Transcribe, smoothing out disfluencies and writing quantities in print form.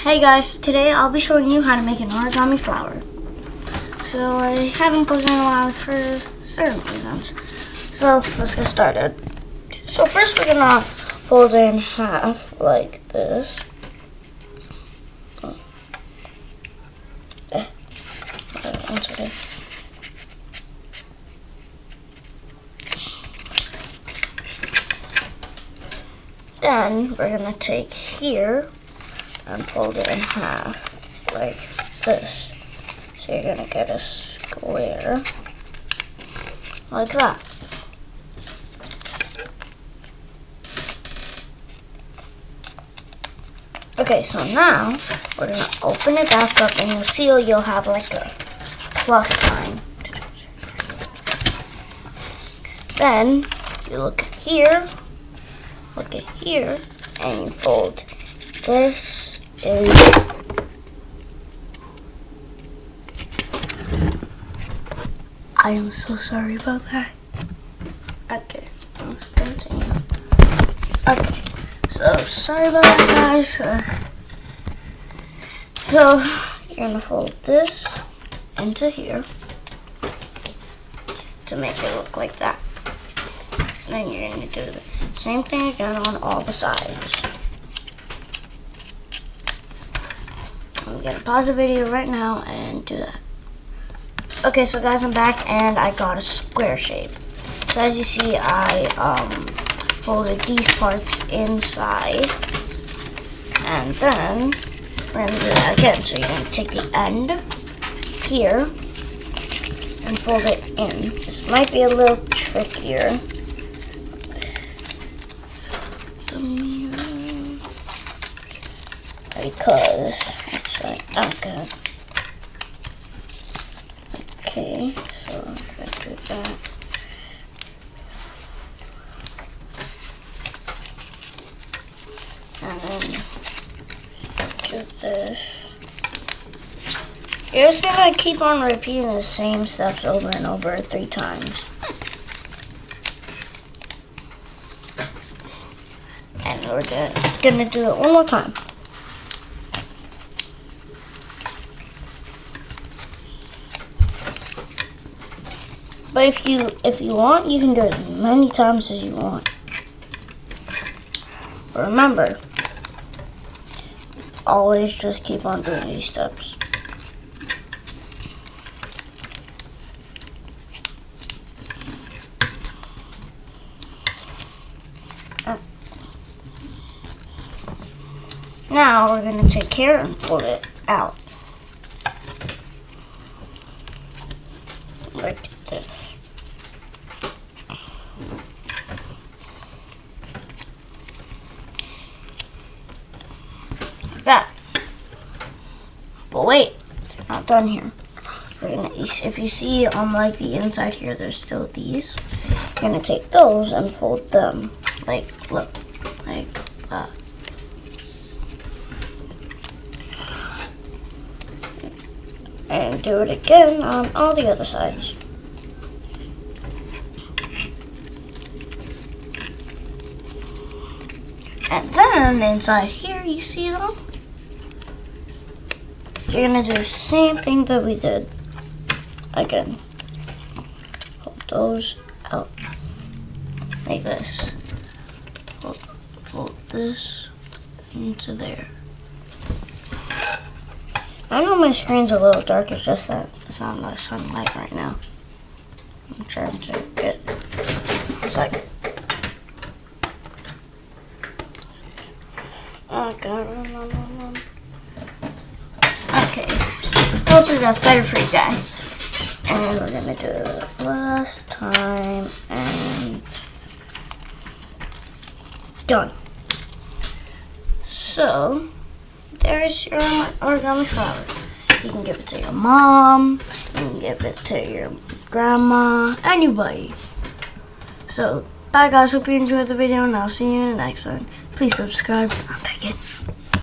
Hey guys, today I'll be showing you how to make an origami flower. So I haven't posted in a while for certain reasons. So let's get started. So first we're gonna fold it in half like this. Then we're gonna take here and fold it in half like this. So you're gonna get a square like that. Okay, so now we're gonna open it back up and you'll see you'll have like a plus sign. Then you look here, and you fold. This is I am so sorry about that. Okay, let's continue. Okay, so sorry about that, guys. So you're gonna fold this into here to make it look like that. Then you're gonna do the same thing again on all the sides. I'm gonna pause the video right now and do that. Okay, so guys, I'm back and I got a square shape. So as you see, I folded these parts inside, and then we're gonna do that again. So you're gonna take the end here and fold it in. This might be a little trickier. Because it's like okay. Okay, so let's do that. And then do this. You're just gonna keep on repeating the same steps over and over 3 times. And we're gonna do it one more time. But if you want, you can do it as many times as you want. But remember, always just keep on doing these steps. Now we're going to take care and fold it out. Like this. That. But wait, they're not done here. If you see on like the inside here, there's still these. You're gonna take those and fold them like look, like that. And do it again on all the other sides. And then inside here, you see them? You're gonna do the same thing that we did. Again, hold those out like this. Fold this into there. I know my screen's a little dark, it's just that it's not much sunlight right now. I'm trying to get, it's like, oh god, okay, hopefully that's better for you guys. And we're gonna do it last time, and done. So, there's your origami flower. You can give it to your mom, you can give it to your grandma, anybody. So, bye guys, hope you enjoyed the video, and I'll see you in the next one. Please subscribe. I'm begging.